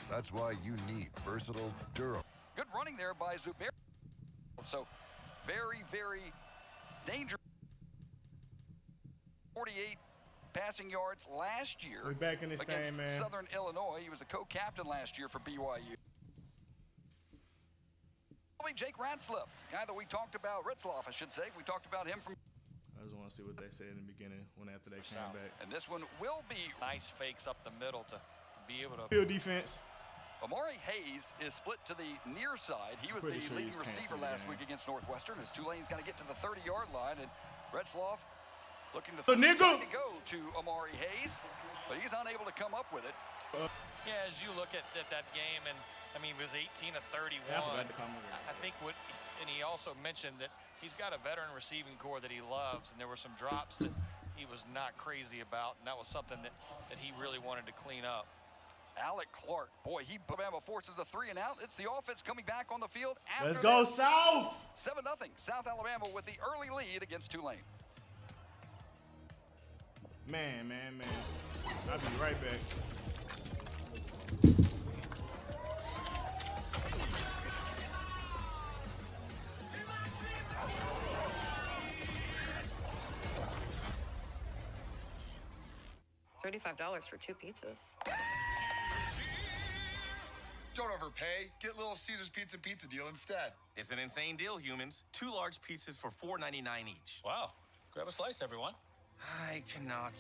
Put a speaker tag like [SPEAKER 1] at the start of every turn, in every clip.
[SPEAKER 1] That's why you need versatile, durable.
[SPEAKER 2] Good running there by Zubair. So very, very dangerous. 48 passing yards last year.
[SPEAKER 3] We're back in this
[SPEAKER 2] against
[SPEAKER 3] thing, man.
[SPEAKER 2] Southern Illinois. He was a co-captain last year for BYU. Jake Ratzlaff, guy that we talked about, Ritzloff, I should say. We talked about him from.
[SPEAKER 3] I just want to see what they said in the beginning when after they came back.
[SPEAKER 2] And this one will be
[SPEAKER 4] nice fakes up the middle to be able to.
[SPEAKER 3] Field defense.
[SPEAKER 2] Amari Hayes is split to the near side. He was the leading receiver last week against Northwestern as Tulane's got to get to the 30-yard line. And Retzloff looking to go to Amari Hayes, but he's unable to come up with it.
[SPEAKER 4] Yeah, as you look at that game, and I mean, it was 18 to 31.
[SPEAKER 3] Yeah, I forgot to come over.
[SPEAKER 4] I think and he also mentioned that he's got a veteran receiving core that he loves, and there were some drops that he was not crazy about, and that was something that he really wanted to clean up.
[SPEAKER 2] Alec Clark, boy, Alabama forces a 3 and out. It's the offense coming back on the field.
[SPEAKER 3] Let's go South!
[SPEAKER 2] 7-0, South Alabama with the early lead against Tulane.
[SPEAKER 3] Man. I'll be right back.
[SPEAKER 5] $35 for 2 pizzas.
[SPEAKER 6] Don't overpay. Get Little Caesars Pizza deal instead.
[SPEAKER 7] It's an insane deal, humans. 2 large pizzas for $4.99 each.
[SPEAKER 4] Wow. Grab a slice, everyone.
[SPEAKER 7] I cannot,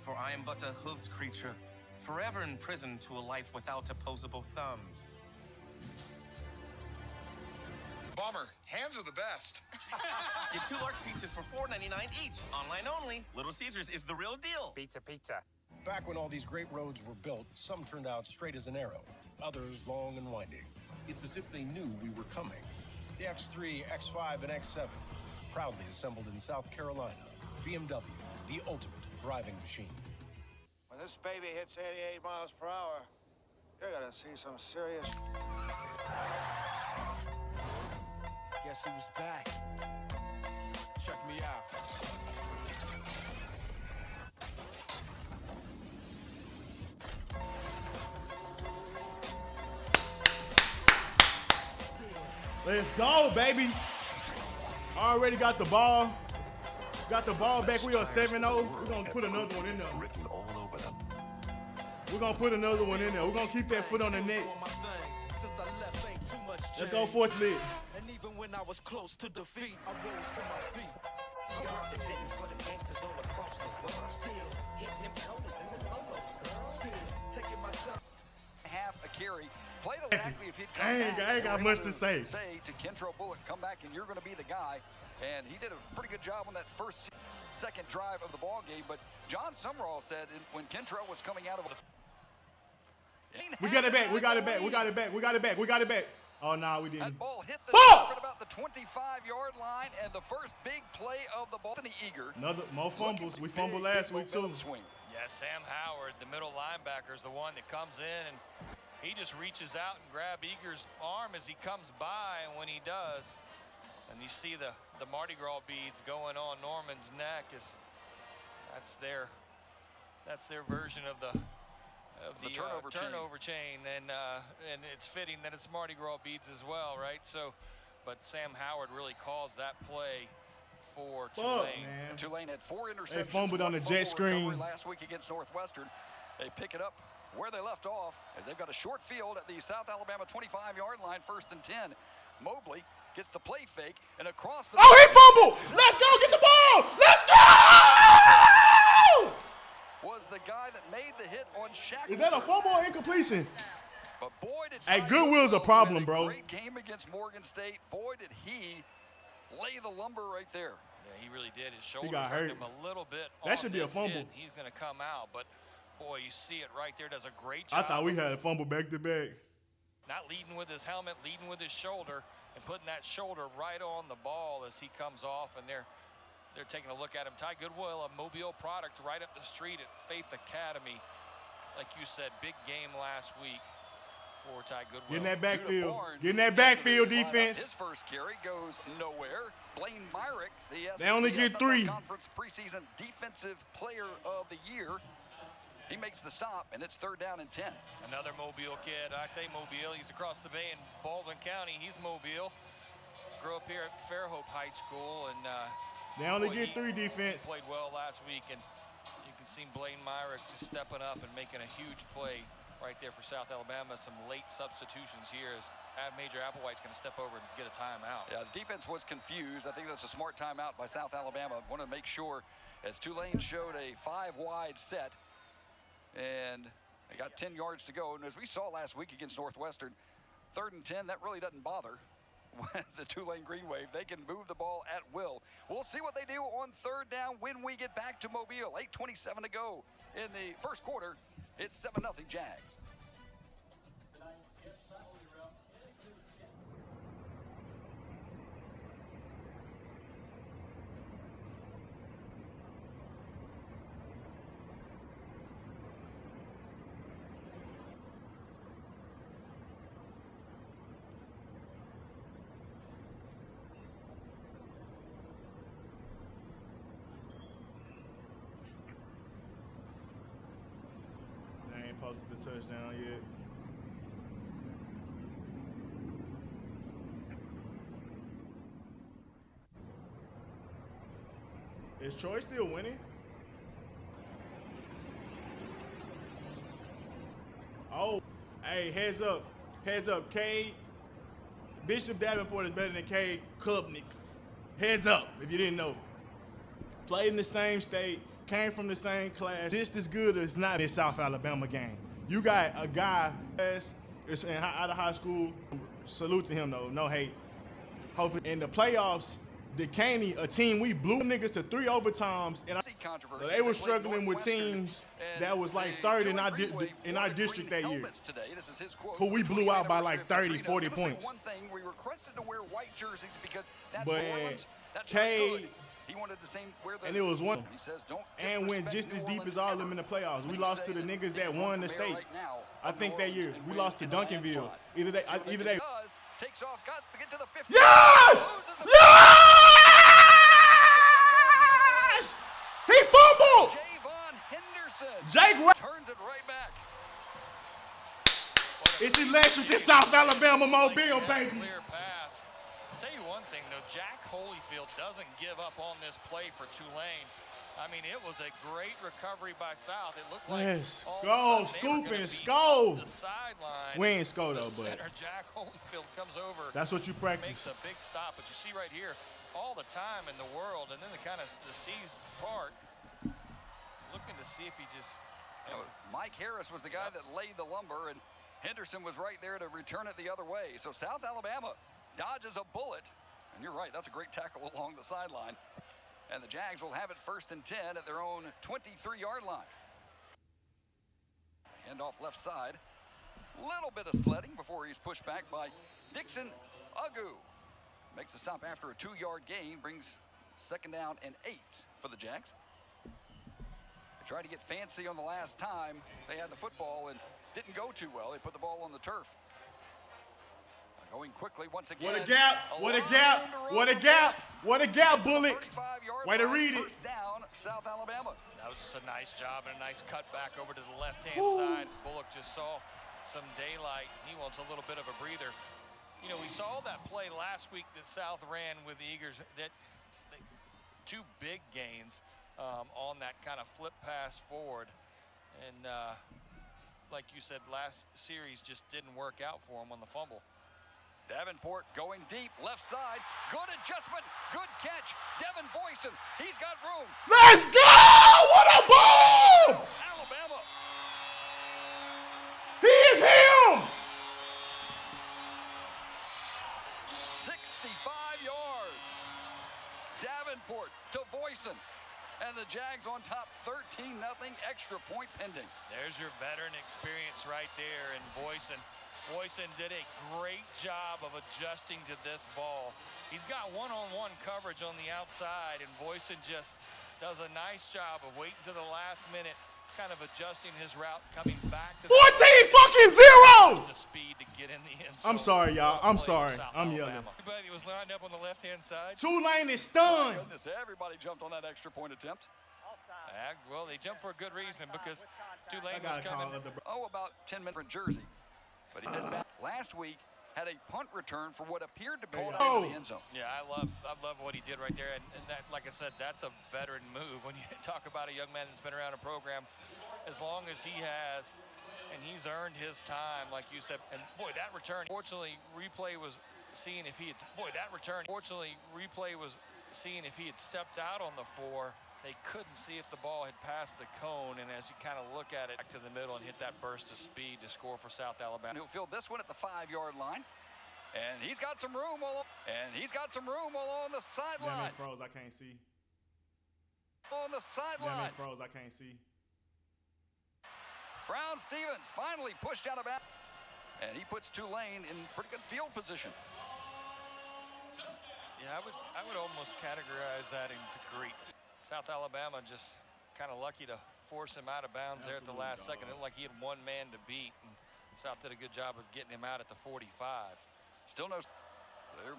[SPEAKER 7] for I am but a hoofed creature, forever imprisoned to a life without opposable thumbs.
[SPEAKER 6] Bummer. Hands are the best.
[SPEAKER 7] Get 2 large pizzas for $4.99 each. Online only. Little Caesars is the real deal.
[SPEAKER 8] Pizza, pizza.
[SPEAKER 9] Back when all these great roads were built, some turned out straight as an arrow, others long and winding. It's as if they knew we were coming. The X3, X5, and X7, proudly assembled in South Carolina. BMW, the ultimate driving machine.
[SPEAKER 10] When this baby hits 88 miles per hour, you're gonna see some serious...
[SPEAKER 11] Guess who's back? Check me out.
[SPEAKER 3] Let's go, baby. Already got the ball. Got the ball back. We are 7-0. We're going to put another one in there.
[SPEAKER 1] Written all over them.
[SPEAKER 3] We're going to put another one in there. We're going to keep that foot on the neck. Let's go, Forts Lit.
[SPEAKER 11] And even when I was close to defeat, I rose to my feet. Representing for the gangsters all across the world. Still hitting them shoulders in the polos, girl. Still taking my time.
[SPEAKER 2] Half a carry. Played exactly if he'd come
[SPEAKER 3] I ain't got much to say.
[SPEAKER 2] Say to Kentrell Bullock, come back and you're going to be the guy. And he did a pretty good job on that second drive of the ball game. But John Summerall said when Kentrell was coming out of the...
[SPEAKER 3] We got it back. We got it back. We got it back. We got it back. We got it back. Oh, no, we didn't.
[SPEAKER 2] That ball hit the target at about the 25-yard line, and the first big play of the ball. Eager.
[SPEAKER 3] More fumbles. We fumbled last week, too.
[SPEAKER 2] Swing.
[SPEAKER 4] Yeah, Sam Howard, the middle linebacker, is the one that comes in, and he just reaches out and grabs Eager's arm as he comes by, and when he does, and you see the Mardi Gras beads going on Norman's neck, that's their version of the turnover chain, and it's fitting that it's Mardi Gras beads as well, right? So, but Sam Howard really calls that play for Tulane.
[SPEAKER 2] Tulane had 4 interceptions.
[SPEAKER 3] They fumbled on the jet screen
[SPEAKER 2] last week against Northwestern. They pick it up where they left off as they've got a short field at the South Alabama 25-yard line, 1st and 10. Mobley gets the play fake and across the...
[SPEAKER 3] Oh, he fumbled! Let's go! Get the ball! Let's go!
[SPEAKER 2] Was the guy that made the hit on Shaq.
[SPEAKER 3] Is that a fumble or incompletion?
[SPEAKER 2] But boy, did
[SPEAKER 3] hey, Goodwill's a problem, bro.
[SPEAKER 2] Great game against Morgan State. Boy, did he lay the lumber right there.
[SPEAKER 4] Yeah, he really did. His shoulder
[SPEAKER 3] got hurt
[SPEAKER 4] him a little bit.
[SPEAKER 3] That should be a fumble.
[SPEAKER 4] He's going to come out, but boy, you see it right there. Does a great job.
[SPEAKER 3] I thought we had a fumble back to back.
[SPEAKER 4] Not leading with his helmet, leading with his shoulder, and putting that shoulder right on the ball as he comes off, and they're taking a look at him. Ty Goodwill, a Mobile product right up the street at Faith Academy. Like you said, big game last week for Ty Goodwill.
[SPEAKER 3] Get in that backfield. Get in that backfield defense.
[SPEAKER 2] His first carry goes nowhere. Blaine Myrick, the
[SPEAKER 3] they only get 3.
[SPEAKER 2] Conference preseason defensive player of the year. He makes the stop, and it's 3rd down and 10.
[SPEAKER 4] Another Mobile kid. I say Mobile. He's across the bay in Baldwin County. He's Mobile. Grew up here at Fairhope High School, and
[SPEAKER 3] they only get 3 defense.
[SPEAKER 4] He played well last week, and you can see Blaine Myrick just stepping up and making a huge play right there for South Alabama. Some late substitutions here as Major Applewhite's going to step over and get a timeout.
[SPEAKER 2] Yeah, the defense was confused. I think that's a smart timeout by South Alabama. Want to make sure, as Tulane showed a 5-wide set, and they got 10 yards to go. And as we saw last week against Northwestern, 3rd and 10, that really doesn't bother the Tulane Green Wave. They can move the ball at will. We'll see what they do on 3rd down when we get back to Mobile. 8:27 to go in the first quarter. It's 7-0 Jags.
[SPEAKER 3] Posted the touchdown yet. Is Troy still winning? Oh, hey, heads up. Heads up. Cade, Bishop Davenport is better than Cade Klubnik. Heads up, if you didn't know. Played in the same state. Came from the same class, just as good as not this South Alabama game. You got a guy that's out of high school. Salute to him though, no hate. Hoping in the playoffs, Decaney, a team we blew niggas to 3 overtimes, and they were struggling with teams that was like 3rd in our district that year, who we blew out by like 30, 40 points. But Cade.
[SPEAKER 2] He wanted the same
[SPEAKER 3] and it was one. And went just as deep as all of them in the playoffs. We lost to the niggas that won the state. I think that year we lost to Duncanville. Either they.
[SPEAKER 2] Takes off, got to get to the 50.
[SPEAKER 3] Yes! Yes! He fumbled.
[SPEAKER 2] Javon Henderson.
[SPEAKER 3] Jake
[SPEAKER 2] turns it right back.
[SPEAKER 3] It's electric in South Alabama, Mobile, baby.
[SPEAKER 4] Clear path. I'll tell you one thing though, Jack Holyfield doesn't give up on this play for Tulane. I mean, it was a great recovery by South. It looked like
[SPEAKER 3] go, scoop and score.
[SPEAKER 4] The sideline.
[SPEAKER 3] We ain't score though, but
[SPEAKER 4] center Jack Holyfield comes over.
[SPEAKER 3] That's what you practice.
[SPEAKER 4] Makes a big stop, but you see right here, all the time in the world, and then the kind of the seas part, looking to see if he just.
[SPEAKER 2] Mike Harris was the guy that laid the lumber, and Henderson was right there to return it the other way. So South Alabama dodges a bullet, and you're right, that's a great tackle along the sideline. And the Jags will have it 1st and 10 at their own 23-yard line. Hand off left side. Little bit of sledding before he's pushed back by Dixon Agu. Makes a stop after a 2-yard gain. Brings 2nd down and 8 for the Jags. They tried to get fancy on the last time they had the football and didn't go too well. They put the ball on the turf. Going quickly once again.
[SPEAKER 3] What a gap! What a gap! What a gap! What a gap, Bullock! Way to read it.
[SPEAKER 2] First down, South Alabama.
[SPEAKER 4] That was just a nice job and a nice cut back over to the left-hand side. Bullock just saw some daylight. He wants a little bit of a breather. You know, we saw that play last week that South ran with the Eagles. That 2 big gains on that kind of flip pass forward, and like you said, last series just didn't work out for him on the fumble.
[SPEAKER 2] Davenport going deep, left side. Good adjustment, good catch. Devin Boyson, he's got room.
[SPEAKER 3] Let's go! What a ball!
[SPEAKER 2] Alabama.
[SPEAKER 3] He is him!
[SPEAKER 2] 65 yards. Davenport to Boyson. And the Jags on top, 13-0, extra point pending.
[SPEAKER 4] There's your veteran experience right there, and Boyson did a great job of adjusting to this ball. He's got one-on-one coverage on the outside, and Boyson just does a nice job of waiting to the last minute, kind of adjusting his route, coming back to
[SPEAKER 3] 14-0!
[SPEAKER 4] the speed to get in the end zone.
[SPEAKER 3] I'm sorry, y'all. I'm sorry. I'm yelling.
[SPEAKER 4] Everybody was lined up on the left-hand side.
[SPEAKER 3] Tulane is stunned.
[SPEAKER 2] Oh, goodness, everybody jumped on that extra point attempt.
[SPEAKER 4] Well, they jumped for a good reason because Tulane
[SPEAKER 3] I
[SPEAKER 4] was
[SPEAKER 3] gotta call
[SPEAKER 4] coming.
[SPEAKER 2] About 10 minutes from Jersey. But he did back last week, had a punt return for what appeared to be into the end zone.
[SPEAKER 4] Yeah, I love what he did right there. And that, like I said, that's a veteran move. When you talk about a young man that's been around a program as long as he has, and he's earned his time, like you said. And boy, that return, fortunately, replay was seeing if he had, stepped out on the 4. They couldn't see if the ball had passed the cone, and as you kind of look at it, back to the middle and hit that burst of speed to score for South Alabama.
[SPEAKER 2] He'll field this one at the 5-yard line, and he's got some room along the sideline.
[SPEAKER 3] Damn, it froze. I can't see.
[SPEAKER 2] On the sideline.
[SPEAKER 3] Damn, it froze. I can't see.
[SPEAKER 2] Brown Stevens finally pushed out of bounds, and he puts Tulane in pretty good field position.
[SPEAKER 4] Yeah, I would almost categorize that into great. South Alabama just kind of lucky to force him out of bounds there at the last second. It looked like he had one man to beat, and South did a good job of getting him out at the 45.
[SPEAKER 2] Still no. They're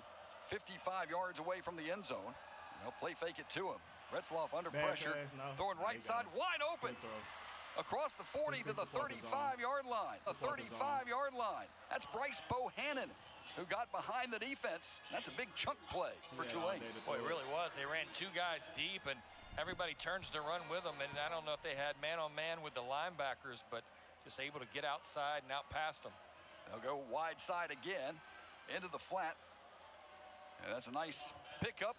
[SPEAKER 2] 55 yards away from the end zone. They'll play fake it to him. Retzloff under pressure, throwing right side wide open. Across the 40 to the 35-yard line. The 35-yard line. That's Bryce Bohannon, who got behind the defense. That's a big chunk play for Tulane.
[SPEAKER 4] Boy, it really was. They ran 2 guys deep, and everybody turns to run with them. And I don't know if they had man-on-man with the linebackers, but just able to get outside and out past them.
[SPEAKER 2] They'll go wide side again into the flat. And that's a nice pickup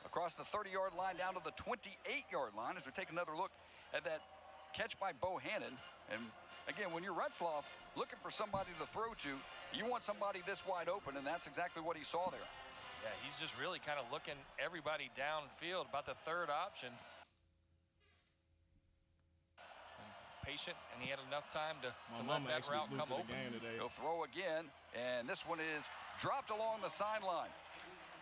[SPEAKER 2] across the 30-yard line down to the 28-yard line as we take another look at that catch by Bohannon. And again, when you're Retzloff looking for somebody to throw to, you want somebody this wide open, and that's exactly what he saw there.
[SPEAKER 4] Yeah, he's just really kind of looking everybody downfield, about the third option. And patient, and he had enough time to let that route come open.
[SPEAKER 2] He'll throw again, and this one is dropped along the sideline.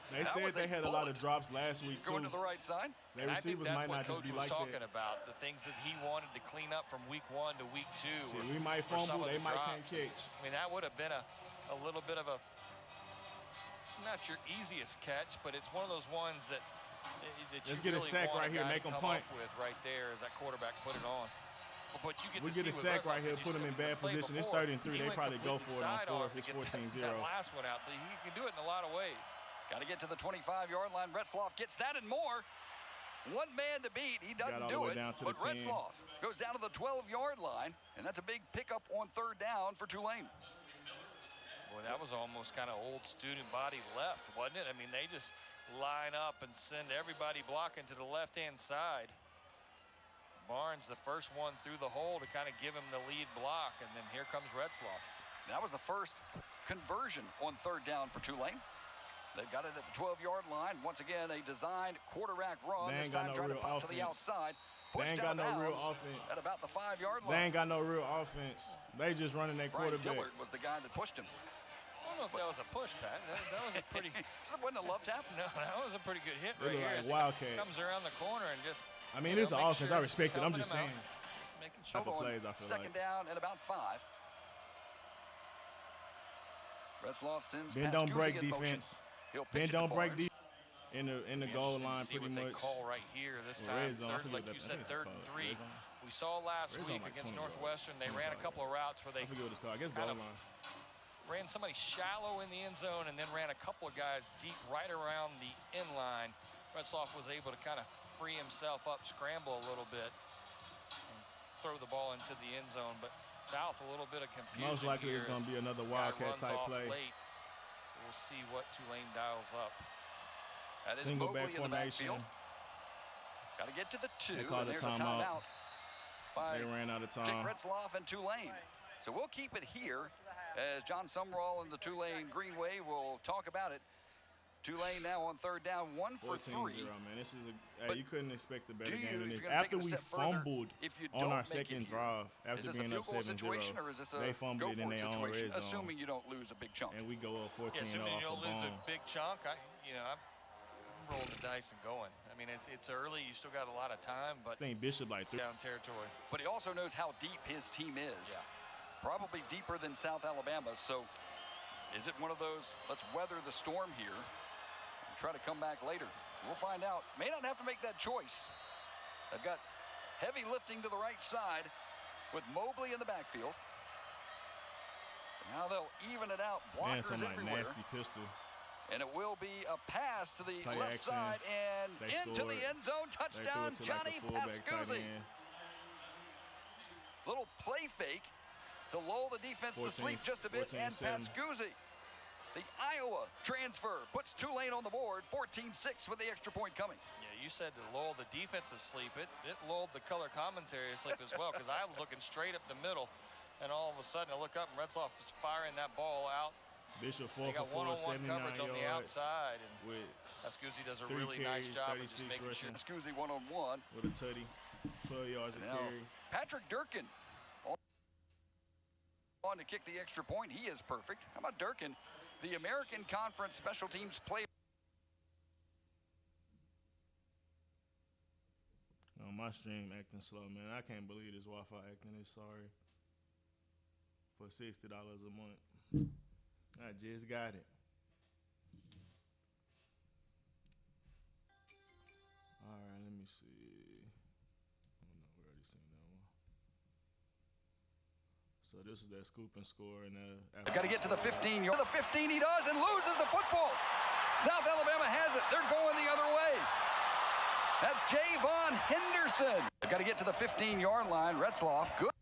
[SPEAKER 3] They said they had a lot of drops last week, too.
[SPEAKER 2] Going to the right side.
[SPEAKER 3] Their receivers might not just be like that.
[SPEAKER 4] Talking about the things that he wanted to clean up from week 1 to week 2.
[SPEAKER 3] See, we might fumble, they might can't catch.
[SPEAKER 4] I mean, that would have been a little bit of a, not your easiest catch, but it's one of those ones that
[SPEAKER 3] let's get a sack right here, make them punt.
[SPEAKER 4] With right there as that quarterback put it on. But you get
[SPEAKER 3] we get a sack right here, put them in bad position. It's 3rd and 3. They probably go for it on 4 if it's 14-0.
[SPEAKER 4] That last one out, so he can do it in a lot of ways.
[SPEAKER 2] Got to get to the 25-yard line. Retzloff gets that and more. One man to beat. He doesn't do it. But Retzloff goes down to the 12-yard line, and that's a big pickup on 3rd down for Tulane.
[SPEAKER 4] Boy, that was almost kind of old student body left, wasn't it? I mean, they just line up and send everybody blocking to the left-hand side. Barnes, the first one through the hole to kind of give him the lead block, and then here comes Retzloff.
[SPEAKER 2] That was the first conversion on 3rd down for Tulane. They've got it at the 12-yard line. Once again, a designed quarterback run.
[SPEAKER 3] They ain't got no real offense.
[SPEAKER 2] To the outside.
[SPEAKER 3] They ain't got no real offense.
[SPEAKER 2] At about the 5-yard line.
[SPEAKER 3] They ain't got no real offense. They just running their quarterback.
[SPEAKER 2] Dillard was the guy that pushed him.
[SPEAKER 4] I don't know if that was a push, Pat. That was a pretty...
[SPEAKER 2] That wasn't a love tap?
[SPEAKER 4] No, that was a pretty good hit
[SPEAKER 3] right
[SPEAKER 4] here.
[SPEAKER 3] Like Wildcat.
[SPEAKER 4] Comes around the corner and just...
[SPEAKER 3] I mean, it's an offense. I respect it. I'm just saying.
[SPEAKER 4] Just making
[SPEAKER 3] sure. Type of plays, I feel
[SPEAKER 2] Second down and about 5. Retzloff sends
[SPEAKER 3] Ben don't break defense. Ben don't break defense in the goal line pretty much.
[SPEAKER 4] They call right here this time. Like you said, 3rd and 3. We saw last week against Northwestern, they ran a couple of routes where they
[SPEAKER 3] I forget what it's called. I guess goal line.
[SPEAKER 4] Ran somebody shallow in the end zone and then ran a couple of guys deep right around the end line. Retzloff was able to kind of free himself up, scramble a little bit, and throw the ball into the end zone. But South, a little bit of confusion.
[SPEAKER 3] Most likely it's going to be another Wildcat type play.
[SPEAKER 4] Late. We'll see what Tulane dials up.
[SPEAKER 3] Single back formation.
[SPEAKER 2] Got to get to the 2.
[SPEAKER 3] They called a timeout. They ran out of time.
[SPEAKER 2] Dick Retzloff and Tulane. So we'll keep it here as John Sumrall and the Tulane Greenway will talk about it. Tulane now on 3rd down, 1 for 3.
[SPEAKER 3] 14-0, man. This is you couldn't expect a better game than this. After we fumbled on our second drive, after being up 7-0, they fumbled it in their own red zone.
[SPEAKER 2] Assuming you don't lose a big chunk.
[SPEAKER 3] And we go up 14-0
[SPEAKER 4] assuming you don't
[SPEAKER 3] off a
[SPEAKER 4] lose
[SPEAKER 3] bomb.
[SPEAKER 4] a big chunk. I'm rolling the dice and going. I mean, it's early. You still got a lot of time, but
[SPEAKER 3] I think Bishop like
[SPEAKER 4] down territory.
[SPEAKER 2] But he also knows how deep his team is.
[SPEAKER 4] Yeah.
[SPEAKER 2] Probably deeper than South Alabama. So is it one of those, let's weather the storm here and try to come back later? We'll find out. May not have to make that choice. They've got heavy lifting to the right side. with Mobley in the backfield. Now they'll even it out. Blockers everywhere.
[SPEAKER 3] Nasty pistol.
[SPEAKER 2] And it will be a pass to the
[SPEAKER 3] Play
[SPEAKER 2] left
[SPEAKER 3] action.
[SPEAKER 2] side and
[SPEAKER 3] They
[SPEAKER 2] into
[SPEAKER 3] scored.
[SPEAKER 2] the end zone. Touchdown, Johnny Pascuzzi. Little play fake to lull the defense to sleep just a bit. And Pascuzzi, the Iowa transfer, puts Tulane on the board. 14-6 with the extra point coming.
[SPEAKER 4] Yeah, you said to lull the defensive sleep. It lulled the color commentary sleep as well, because I was looking straight up the middle. And all of a sudden, I look up and Retzloff is firing that ball out.
[SPEAKER 3] Bishop 4
[SPEAKER 4] they got
[SPEAKER 3] for 4,
[SPEAKER 4] one-on-one
[SPEAKER 3] 79
[SPEAKER 4] coverage
[SPEAKER 3] yards
[SPEAKER 4] on the outside. And
[SPEAKER 3] with
[SPEAKER 4] Pascuzzi does a
[SPEAKER 3] 3
[SPEAKER 4] really
[SPEAKER 3] carries,
[SPEAKER 4] nice job of
[SPEAKER 3] 36
[SPEAKER 4] just making
[SPEAKER 3] rushing.
[SPEAKER 4] sure.
[SPEAKER 2] Pascuzzi one-on-one.
[SPEAKER 3] With a tutty, 12 yards a carry.
[SPEAKER 2] Patrick Durkin on to kick the extra point. He is perfect. How about Durkin, the American Conference Special Teams player?
[SPEAKER 3] Oh, my stream acting slow, man. I can't believe this Wi-Fi acting this sorry. For $60 a month. I just got it. All right, let me see. Oh, no, we already seen that one. So this is that scoop and score. And
[SPEAKER 2] got to get to the 15. The 15 he does and loses the football. South Alabama has it. They're going the other way. That's Javon Henderson. Got to get to the 15-yard line. Retzloff, good.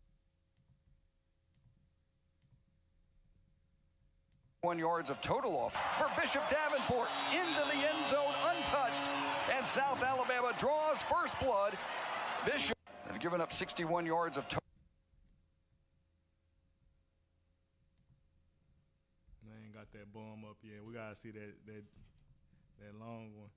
[SPEAKER 2] 1 yards of total off for Bishop Davenport into the end zone untouched, and South Alabama draws first blood. Bishop has given up 61 yards of total.
[SPEAKER 3] They ain't got that bomb up yet. We gotta see that long one.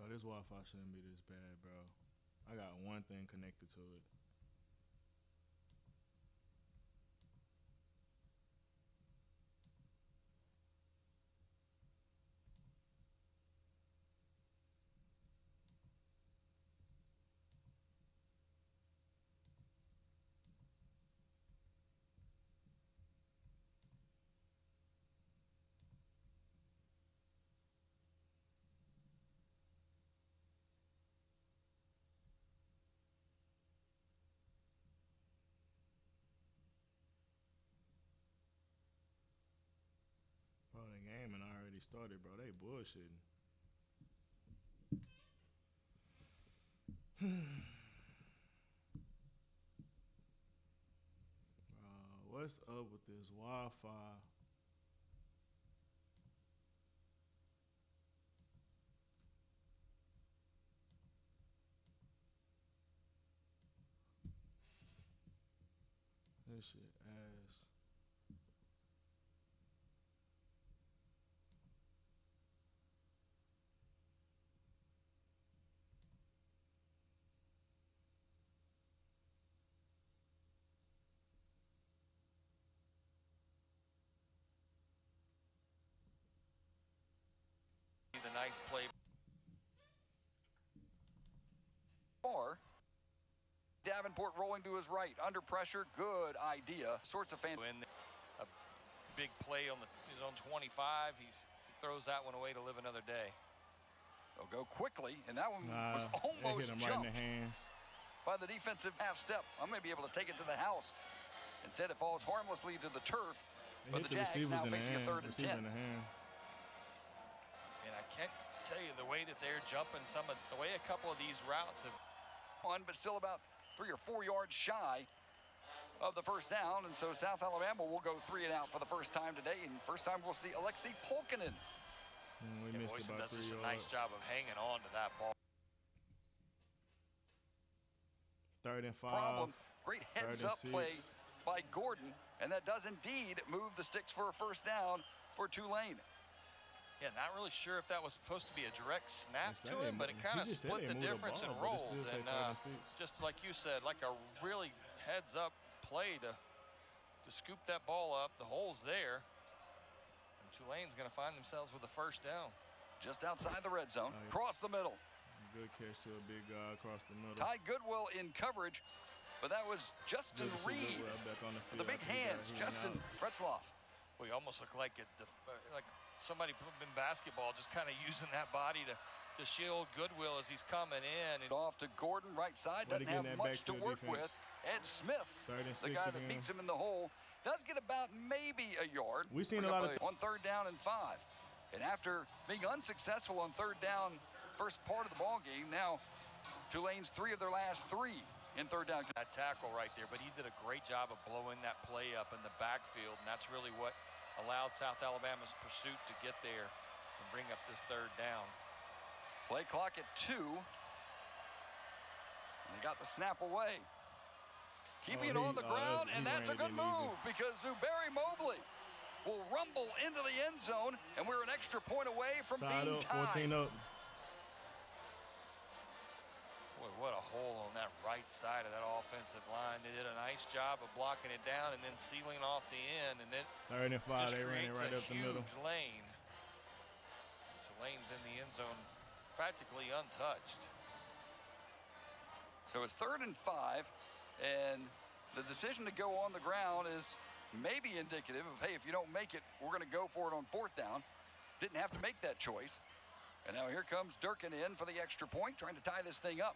[SPEAKER 3] Oh, this Wi-Fi shouldn't be this bad, bro. I got one thing connected to it. Bro, the game and already started, bro. They bullshitting. Bro, what's up with this Wi-Fi? This shit ass.
[SPEAKER 4] The nice play.
[SPEAKER 2] Or Davenport rolling to his right, under pressure, good idea. Sorts of fan.
[SPEAKER 4] A big play on his own 25. He throws that one away to live another day.
[SPEAKER 2] They'll go quickly, and that one was almost
[SPEAKER 3] hit him
[SPEAKER 2] jumped
[SPEAKER 3] right in the hands
[SPEAKER 2] by the defensive half step. I'm going to be able to take it to the house. Instead, it falls harmlessly to the turf. But the Jags now facing a 3rd and 10.
[SPEAKER 3] In the hand.
[SPEAKER 4] And I can't tell you the way that they're jumping, the way a couple of these routes have
[SPEAKER 2] on, but still about 3 or 4 yards shy of the first down. And so South Alabama will go 3 and out for the first time today. And first time we'll see Alexi Polkinen.
[SPEAKER 3] We missed
[SPEAKER 4] Boyson
[SPEAKER 3] about
[SPEAKER 4] does
[SPEAKER 3] 3
[SPEAKER 4] just
[SPEAKER 3] yards.
[SPEAKER 4] a nice job of hanging on to that ball.
[SPEAKER 3] 3rd and 5.
[SPEAKER 2] Problem. Great heads-up play
[SPEAKER 3] 6.
[SPEAKER 2] by Gordon. And that does indeed move the sticks for a first down for Tulane.
[SPEAKER 4] Yeah, not really sure if that was supposed to be a direct snap to him, but it kind of split the difference and rolled. And just like you said, like a really heads-up play to scoop that ball up. The hole's there. And Tulane's going to find themselves with a first down.
[SPEAKER 2] Just outside the red zone, across the middle.
[SPEAKER 3] Good catch to a big guy across the middle.
[SPEAKER 2] Ty Goodwill in coverage, but that was Justin Reed. The big hands, Justin Retzloff.
[SPEAKER 4] Well, you almost look like somebody in basketball, just kind of using that body to shield Goodwill as he's coming in. And
[SPEAKER 2] off to Gordon, right side, doesn't have much to work with. Ed Smith, the guy that beats him in the hole, does get about maybe a yard.
[SPEAKER 3] We've seen a lot of
[SPEAKER 2] on 3rd down and 5. And after being unsuccessful on 3rd down, first part of the ball game, now Tulane's 3 of their last 3 in 3rd down.
[SPEAKER 4] That tackle right there, but he did a great job of blowing that play up in the backfield, and that's really what allowed South Alabama's pursuit to get there and bring up this 3rd down.
[SPEAKER 2] Play clock at 2. And they got the snap away. Keeping it on the ground, and that's a good move because Zuberi Mobley will rumble into the end zone, and we're an extra point away from being tied.
[SPEAKER 3] 14 up.
[SPEAKER 4] Boy, what a hole on that right side of that offensive line. They did a nice job of blocking it down and then sealing off the end, and it
[SPEAKER 3] 3rd and 5, they ran it right up the middle.
[SPEAKER 4] Lane. Tulane's in the end zone practically untouched.
[SPEAKER 2] So it's 3rd and 5, and the decision to go on the ground is maybe indicative of, hey, if you don't make it, we're going to go for it on 4th down. Didn't have to make that choice. And now here comes Durkin in for the extra point, trying to tie this thing up.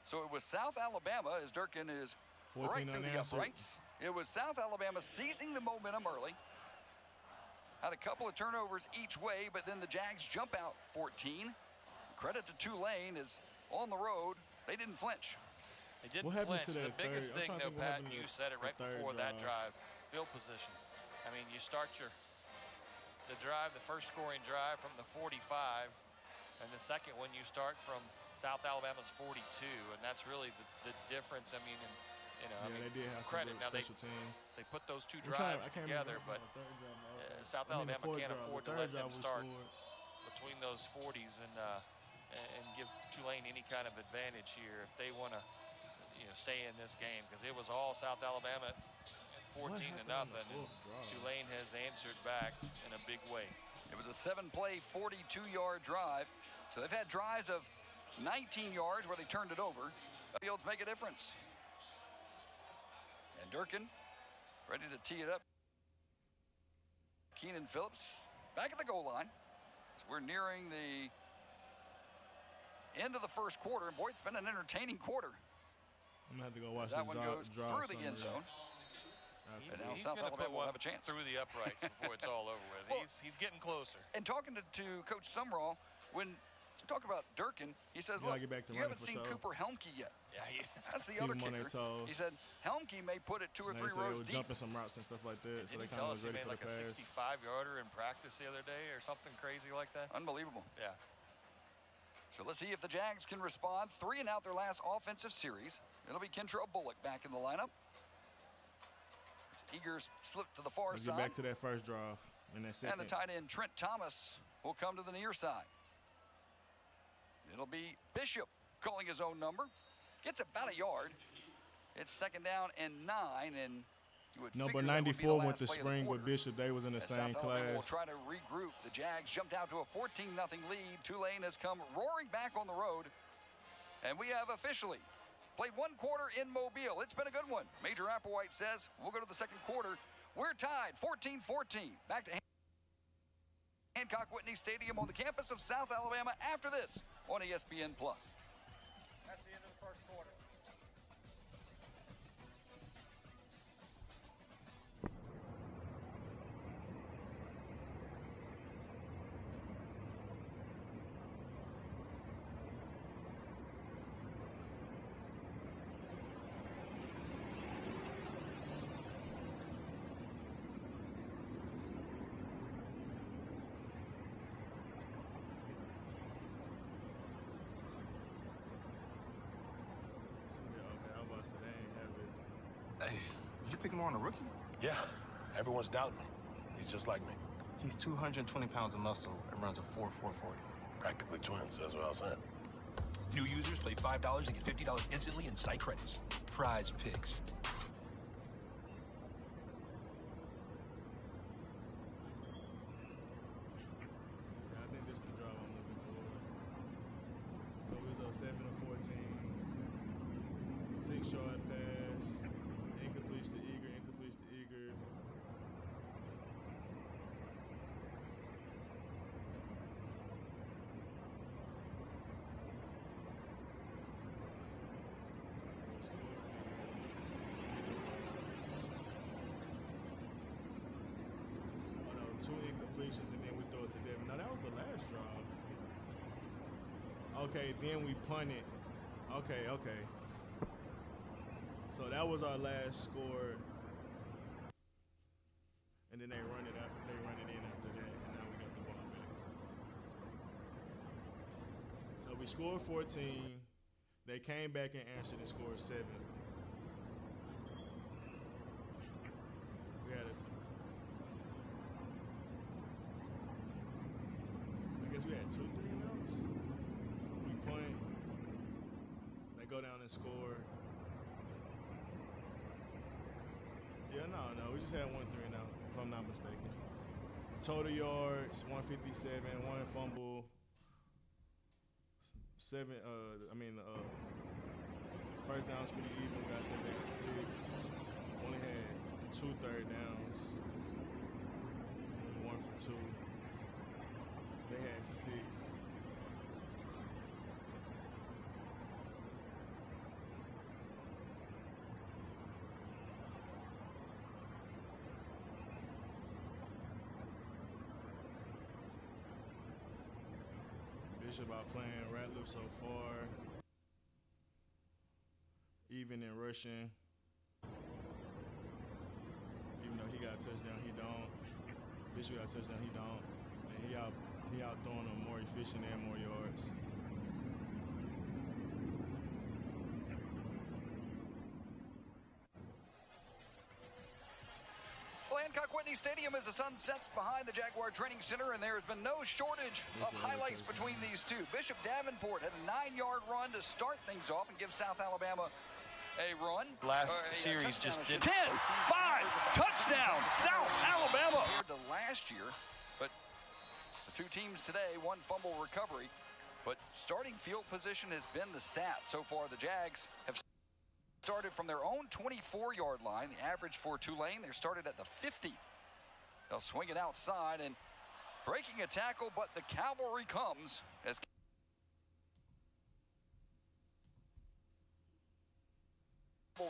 [SPEAKER 2] So it was South Alabama as Durkin is right through the uprights. It was South Alabama seizing the momentum early. Had a couple of turnovers each way, but then the Jags jump out 14. Credit to Tulane is on the road. They didn't flinch.
[SPEAKER 4] They didn't flinch. The biggest thing, though, Pat, you said it right before that drive, field position. I mean, you start the drive, the first scoring drive from the 45, and the second one you start from South Alabama's 42, and that's really the difference. I mean,
[SPEAKER 3] they did have
[SPEAKER 4] credit.
[SPEAKER 3] Now
[SPEAKER 4] special teams. They put those 2 drives together, but South Alabama can't afford to let them start between those 40s and give Tulane any kind of advantage here if they want to stay in this game, because it was all South Alabama at 14-0, and Tulane has answered back in a big way.
[SPEAKER 2] It was a 7-play, 42-yard drive. So they've had drives of 19 yards where they turned it over. Fields make a difference. And Durkin ready to tee it up. Keenan Phillips back at the goal line. So we're nearing the end of the first quarter. And boy, it's been an entertaining quarter.
[SPEAKER 3] I'm going to have to go watch
[SPEAKER 2] that one goes through the end zone.
[SPEAKER 4] He's going to put one through the uprights before it's all over with. Well, he's getting closer.
[SPEAKER 2] And talking to Coach Sumrall, when you talk about Durkin, he says, look, you haven't seen Cooper Helmke yet.
[SPEAKER 4] Yeah,
[SPEAKER 2] that's the other kicker. He said Helmke may put it 2 or 3 rows deep.
[SPEAKER 3] Jumping some routes and stuff like that, so they kind of was ready for the pass.
[SPEAKER 4] He made like a 65-yarder in practice the other day or something crazy like that.
[SPEAKER 2] Unbelievable.
[SPEAKER 4] Yeah.
[SPEAKER 2] So let's see if the Jags can respond. 3 and out their last offensive series. It'll be Kentrell Bullock back in the lineup. Eagers slip to the far side.
[SPEAKER 3] Get back to that first drive in that second.
[SPEAKER 2] And the tight end Trent Thomas will come to the near side. It'll be Bishop calling his own number. Gets about a yard. It's 2nd down and 9, and you would
[SPEAKER 3] number 94 went to spring with Bishop. They was in the same class.
[SPEAKER 2] Will try to regroup. The Jags jumped out to a 14-0 lead. Tulane has come roaring back on the road, and we have officially played 1 quarter in Mobile. It's been a good one. Major Applewhite says we'll go to the 2nd quarter. We're tied 14-14. Back to Hancock Whitney Stadium on the campus of South Alabama after this on ESPN+.
[SPEAKER 10] That's the end of the first quarter.
[SPEAKER 5] Hey, did you pick him on a rookie?
[SPEAKER 8] Yeah, everyone's doubting him. He's just like me.
[SPEAKER 7] He's 220 pounds of muscle and runs a 4.40.
[SPEAKER 9] Practically twins, that's what I was saying.
[SPEAKER 11] New users pay $5 and get $50 instantly in site credits. Prize Picks.
[SPEAKER 3] I think this is the drive I'm looking for. So it was up 7-14. 6-yard pass. Incompletes to Eager, incompletes to Eager. Two incompletions and then we throw it to Devin. Now that was the last drive. Okay, then we punted. Okay. So that was our last score. And then they run it in after that, and now we got the ball back. So we scored 14. They came back and answered and scored 7. We had we had 2 3-and-outs. We punt. They go down and score. Yeah, no. We just had 1 3-and-out, if I'm not mistaken. Total yards 157, 1 fumble. 7. First down's pretty even. We got 7 at 6. Only had 2 third downs. Only 1 for 2. They had 6. Bishop out playing Ratliff so far. Even in rushing. Even though he got a touchdown, he don't. Bishop got a touchdown, he don't. And he out throwing them more efficient and more yards.
[SPEAKER 2] Well, Hancock-Whitney Stadium as the sun sets behind the Jaguar Training Center, and there has been no shortage of highlights between these two. Bishop Davenport had a 9-yard run to start things off and give South Alabama a run.
[SPEAKER 4] Last series just did
[SPEAKER 2] 10-5 touchdown South Alabama. Compared to last year, but the two teams today, 1 fumble recovery, but starting field position has been the stat so far. The Jags have started from their own 24-yard line. The average for Tulane, they're started at the 50. They'll swing it outside and breaking a tackle, but the cavalry comes as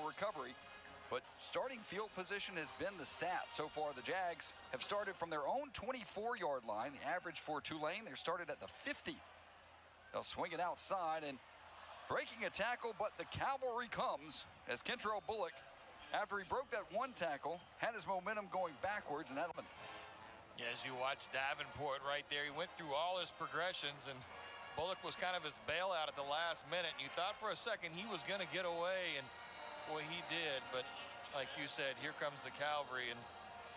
[SPEAKER 2] recovery, but starting field position has been the stat so far. The Jags have started from their own 24-yard line. The average for Tulane, they're started at the 50. They'll swing it outside and breaking a tackle, but the cavalry comes as Kentrell Bullock, after he broke that 1 tackle, had his momentum going backwards, and that.
[SPEAKER 4] Yeah, as you watch Davenport right there, he went through all his progressions, and Bullock was kind of his bailout at the last minute. And you thought for a second he was going to get away, and boy, he did. But like you said, here comes the cavalry, and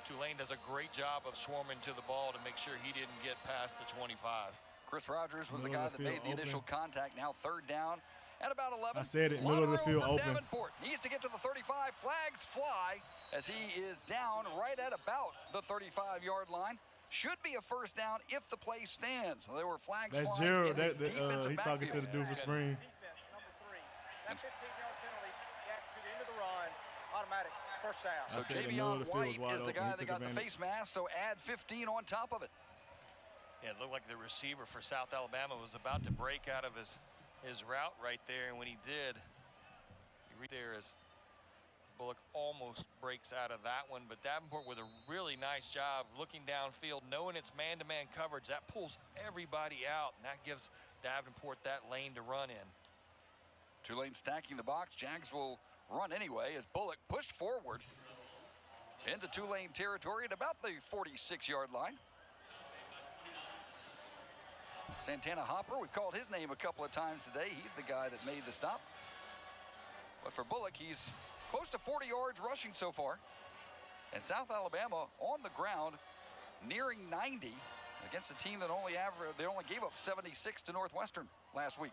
[SPEAKER 4] Tulane does a great job of swarming to the ball to make sure he didn't get past the 25.
[SPEAKER 2] Chris Rogers was the guy that made the initial contact. Now 3rd down at about 11.
[SPEAKER 3] I said it, middle of the field open.
[SPEAKER 2] Davenport needs to get to the 35. Flags fly as he is down right at about the 35-yard line. Should be a first down if the play stands. There were flags flying.
[SPEAKER 3] That's Gerald. He talking to the dude for Spring.
[SPEAKER 5] Defense, number 3. That 15-yard penalty to the end of the run. Automatic first down.
[SPEAKER 2] So Javion White is the guy that got the face mask, so add 15 on top of it.
[SPEAKER 4] Yeah, it looked like the receiver for South Alabama was about to break out of his route right there, and when he did, you read there as Bullock almost breaks out of that one, but Davenport with a really nice job looking downfield, knowing it's man-to-man coverage. That pulls everybody out, and that gives Davenport that lane to run in.
[SPEAKER 2] Tulane stacking the box. Jags will run anyway as Bullock pushed forward into Tulane territory at about the 46-yard line. Santana Hopper, we've called his name a couple of times today. He's the guy that made the stop. But for Bullock, he's close to 40 yards rushing so far. And South Alabama on the ground nearing 90 against a team that only gave up 76 to Northwestern last week.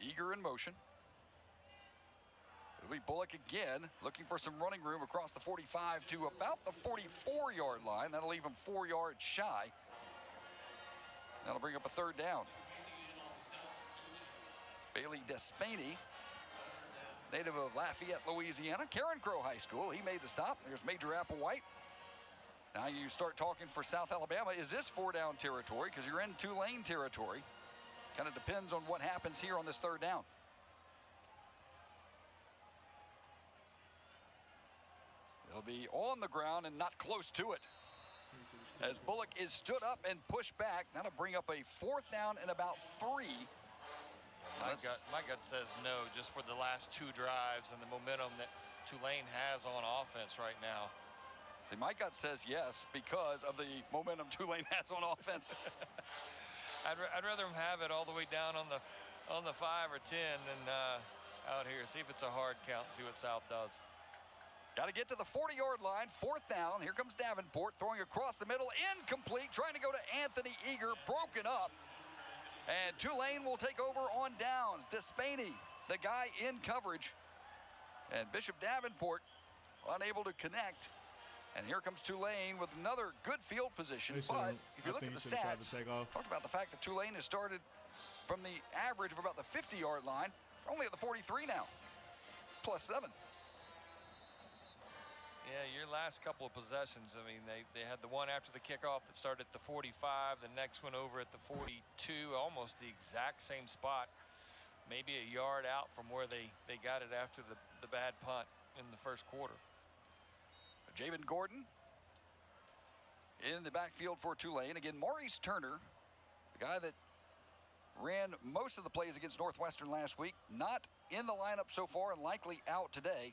[SPEAKER 2] Eager in motion. It'll be Bullock again, looking for some running room across the 45 to about the 44-yard line. That'll leave him 4 yards shy. That'll bring up a third down. Bailey Despaney, native of Lafayette, Louisiana, Karen Crow High School. He made the stop. There's Major Applewhite. Now you start talking for South Alabama. Is this 4-down territory? Because you're in Tulane territory. Kind of depends on what happens here on this third down. It'll be on the ground and not close to it. As Bullock is stood up and pushed back. That'll bring up a 4th down and about 3.
[SPEAKER 4] My gut says no, just for the last 2 drives and the momentum that Tulane has on offense right now.
[SPEAKER 2] My gut says yes because of the momentum Tulane has on offense.
[SPEAKER 4] I'd rather them have it all the way down on the 5 or 10 than out here. See if it's a hard count. See what South does.
[SPEAKER 2] Got to get to the 40-yard line. 4th down. Here comes Davenport throwing across the middle. Incomplete. Trying to go to Anthony Eager. Broken up. And Tulane will take over on downs. Despaney, the guy in coverage. And Bishop Davenport unable to connect. And here comes Tulane with another good field position. But if you look at the stats, talked about the fact that Tulane has started from the average of about the 50-yard line. They're only at the 43 now. +7.
[SPEAKER 4] Yeah, your last couple of possessions, I mean, they had the one after the kickoff that started at the 45, the next one over at the 42, almost the exact same spot, maybe a yard out from where they got it after the bad punt in the first quarter.
[SPEAKER 2] Javen Gordon in the backfield for Tulane. Again, Maurice Turner, the guy that ran most of the plays against Northwestern last week, not in the lineup so far and likely out today.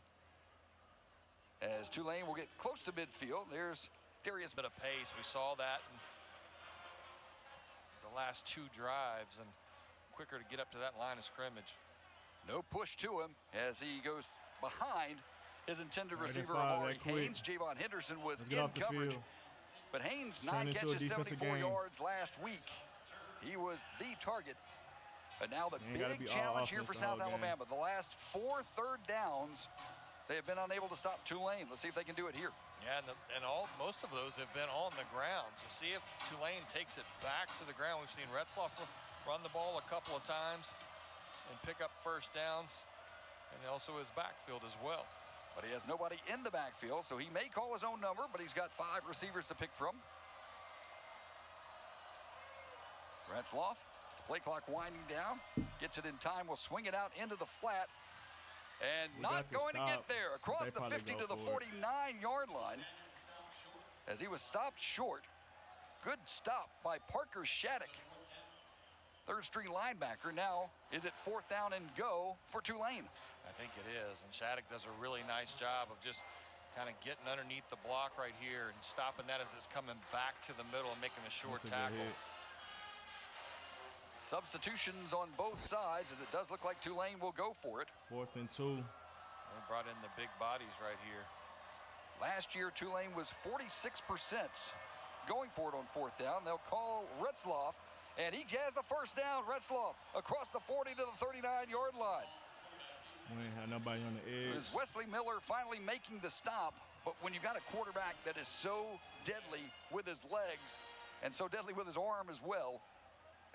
[SPEAKER 2] As Tulane will get close to midfield. There's Darius.
[SPEAKER 4] Bit of pace. We saw that in the last 2 drives and quicker to get up to that line of scrimmage.
[SPEAKER 2] No push to him as he goes behind his intended receiver, Amari Haynes. Javon Henderson was in coverage. But Haynes, 9 catches, 74 yards last week. He was the target. But now the big challenge here for South Alabama. The last 4 third downs, they have been unable to stop Tulane. Let's see if they can do it here.
[SPEAKER 4] Yeah, most of those have been on the ground. So see if Tulane takes it back to the ground. We've seen Retzloff run the ball a couple of times and pick up first downs, and also his backfield as well.
[SPEAKER 2] But he has nobody in the backfield, so he may call his own number, but he's got 5 receivers to pick from. Retzloff, the play clock winding down, gets it in time, will swing it out into the flat. And not going to get there. Across the 50 to the 49-yard line as he was stopped short. Good stop by Parker Shattuck, third-string linebacker. Now is it 4th down and go for Tulane?
[SPEAKER 4] I think it is. And Shattuck does a really nice job of just kind of getting underneath the block right here and stopping that as it's coming back to the middle and making a short tackle.
[SPEAKER 2] Substitutions on both sides, and it does look like Tulane will go for it.
[SPEAKER 3] 4th and 2.
[SPEAKER 4] They brought in the big bodies right here.
[SPEAKER 2] Last year, Tulane was 46% going for it on 4th down. They'll call Retzloff, and he has the first down. Retzloff across the 40 to the 39-yard line.
[SPEAKER 3] We ain't had nobody on the edge.
[SPEAKER 2] It was Wesley Miller finally making the stop, but when you've got a quarterback that is so deadly with his legs and so deadly with his arm as well,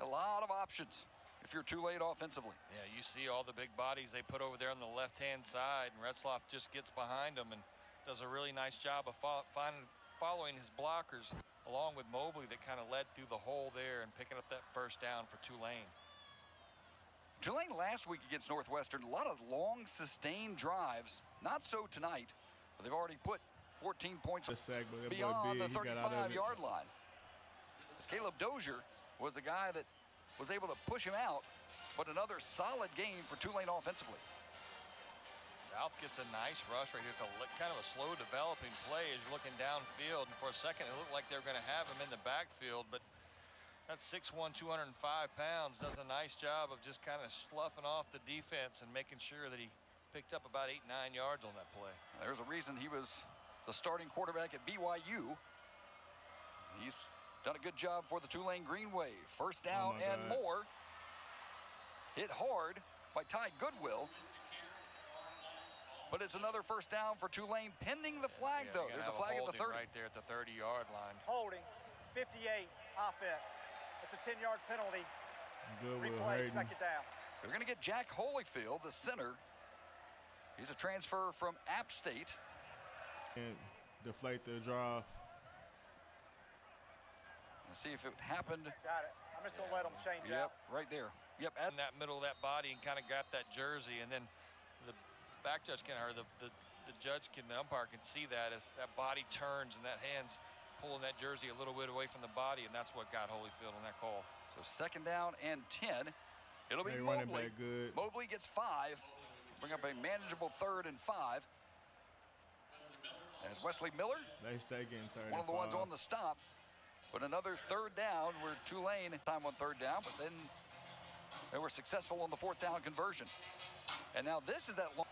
[SPEAKER 2] a lot of options if you're Tulane offensively.
[SPEAKER 4] Yeah, you see all the big bodies they put over there on the left-hand side, and Retzloff just gets behind them and does a really nice job of following his blockers along with Mobley that kind of led through the hole there and picking up that first down for Tulane.
[SPEAKER 2] Tulane last week against Northwestern, a lot of long, sustained drives. Not so tonight, but they've already put 14 points beyond the 35-yard line. As Caleb Dozier was the guy that was able to push him out, but another solid game for Tulane offensively.
[SPEAKER 4] South gets a nice rush right here. It's kind of a slow developing play as you're looking downfield, and for a second it looked like they were going to have him in the backfield, but that 6'1", 205 pounds does a nice job of just kind of sloughing off the defense and making sure that he picked up about 8-9 yards on that play.
[SPEAKER 2] There's a reason he was the starting quarterback at BYU. He's done a good job for the Tulane Green Wave. First down and more. Hit hard by Ty Goodwill. But it's another first down for Tulane, pending the flag, though. There's a flag at the 30.
[SPEAKER 4] Right there at the 30-yard line.
[SPEAKER 5] Holding, 58, offense. It's a 10-yard penalty. Replay, second down.
[SPEAKER 2] So we're going to get Jack Holyfield, the center. He's a transfer from App State.
[SPEAKER 3] And deflate the drive.
[SPEAKER 2] Let's see if it happened.
[SPEAKER 5] Got it. I'm just going to let them change out.
[SPEAKER 2] Yep, right there. Yep.
[SPEAKER 4] In that middle of that body and kind of got that jersey, and then the back judge can, or the judge can, the umpire can see that as that body turns and that hand's pulling that jersey a little bit away from the body, and that's what got Holyfield on that call.
[SPEAKER 2] So second down and 10. It'll be
[SPEAKER 3] Mobley.
[SPEAKER 2] Running back good. Mobley gets 5. Bring up a manageable 3rd and 5. As Wesley Miller.
[SPEAKER 3] They stay getting 3rd
[SPEAKER 2] One of the ones on the stop. But another 3rd down where Tulane time on 3rd down, but then they were successful on the 4th down conversion. And now this is that long.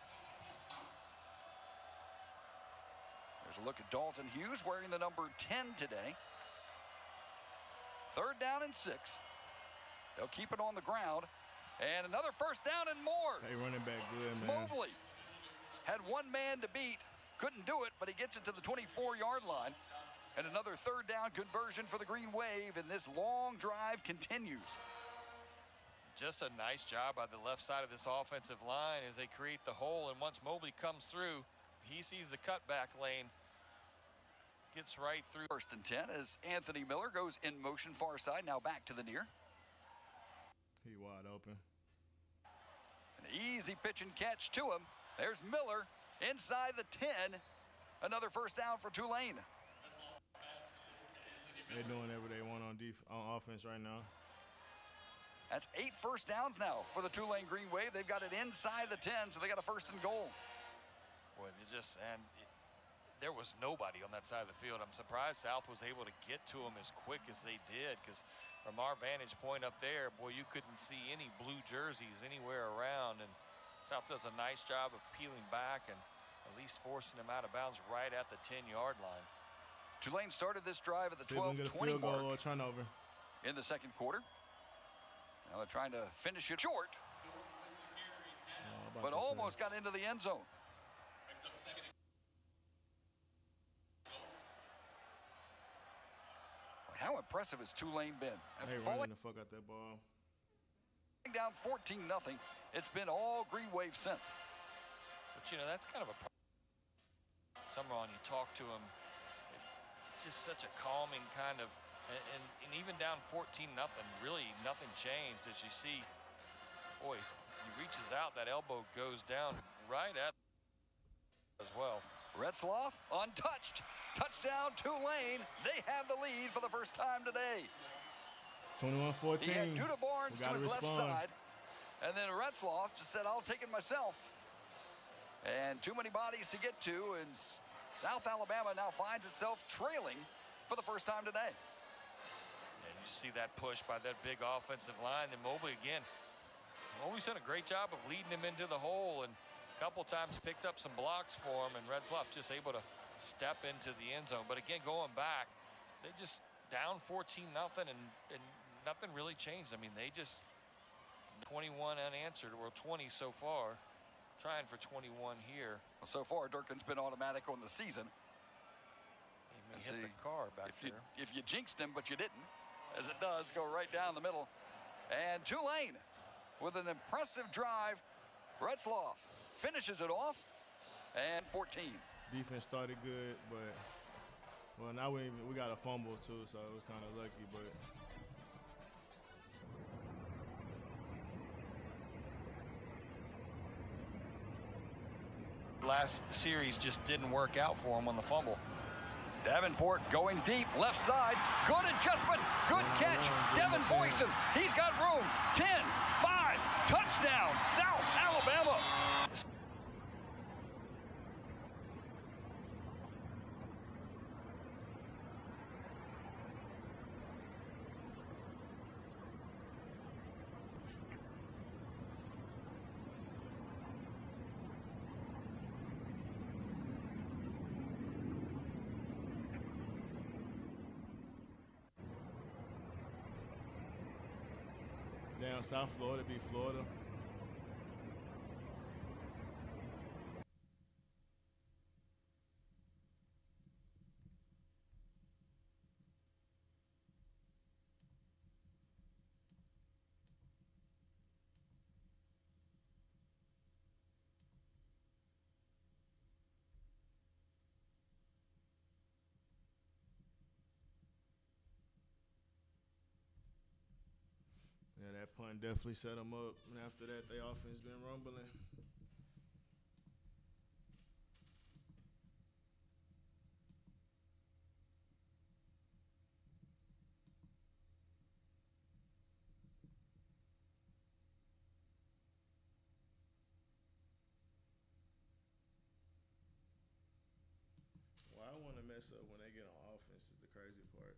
[SPEAKER 2] There's a look at Dalton Hughes wearing the number 10 today. 3rd down and 6. They'll keep it on the ground. And another first down and more.
[SPEAKER 3] They running back good, man.
[SPEAKER 2] Mobley had one man to beat. Couldn't do it, but he gets it to the 24-yard line. And another 3rd down conversion for the Green Wave, and this long drive continues.
[SPEAKER 4] Just a nice job by the left side of this offensive line as they create the hole, and once Mobley comes through, he sees the cutback lane, gets right through.
[SPEAKER 2] 1st and 10 as Anthony Miller goes in motion far side, now back to the near.
[SPEAKER 3] He wide open.
[SPEAKER 2] An easy pitch and catch to him. There's Miller inside the 10. Another first down for Tulane.
[SPEAKER 3] They're doing whatever they want on offense right now.
[SPEAKER 2] That's 8 first downs now for the Tulane Green Wave. They've got it inside the 10, so they got a 1st and goal.
[SPEAKER 4] Boy, there was nobody on that side of the field. I'm surprised South was able to get to him as quick as they did, because from our vantage point up there, boy, you couldn't see any blue jerseys anywhere around, and South does a nice job of peeling back and at least forcing them out of bounds right at the 10-yard line.
[SPEAKER 2] Tulane started this drive at the 12-20
[SPEAKER 3] field goal
[SPEAKER 2] mark
[SPEAKER 3] or turnover
[SPEAKER 2] in the 2nd quarter. Now they're trying to finish it short, but almost got into the end zone. How impressive has Tulane been?
[SPEAKER 3] They running the fuck out that ball.
[SPEAKER 2] Down 14-0. It's been all Green Wave since.
[SPEAKER 4] But you know, that's kind of a Summerall, you talk to him, it's just such a calming kind of, and even down 14-0, really nothing changed. As you see, boy, he reaches out, that elbow goes down right at as well.
[SPEAKER 2] Retzloff untouched. Touchdown Tulane. They have the lead for the first time today.
[SPEAKER 3] 21-14.
[SPEAKER 2] He had Duda Barnes to his left side. And then Retzloff just said, I'll take it myself. And too many bodies to get to. And South Alabama now finds itself trailing for the first time today.
[SPEAKER 4] And you see that push by that big offensive line. And Mobley again. Mobley's done a great job of leading him into the hole. And a couple times picked up some blocks for him, and Retzloff just able to step into the end zone. But again, going back, they just down 14-0, and nothing really changed. I mean, they just 21 unanswered, or 20 so far, trying for 21 here.
[SPEAKER 2] Well, so far, Durkin's been automatic on the season.
[SPEAKER 4] He may hit the car back there.
[SPEAKER 2] If you jinxed him, but you didn't, as it does go right down the middle. And Tulane with an impressive drive. Retzloff finishes it off, and 14.
[SPEAKER 3] Defense started good, but well, now we got a fumble too, so it was kind of lucky. But
[SPEAKER 4] last series just didn't work out for him on the fumble.
[SPEAKER 2] Davenport going deep, left side. Good adjustment, good catch. Devin Boyson, he's got room. 10, 5, touchdown, South Alabama.
[SPEAKER 3] down South Florida beat Florida. Yeah, that punt definitely set them up. And after that, their offense been rumbling. Why I want to mess up when they get on offense is the crazy part.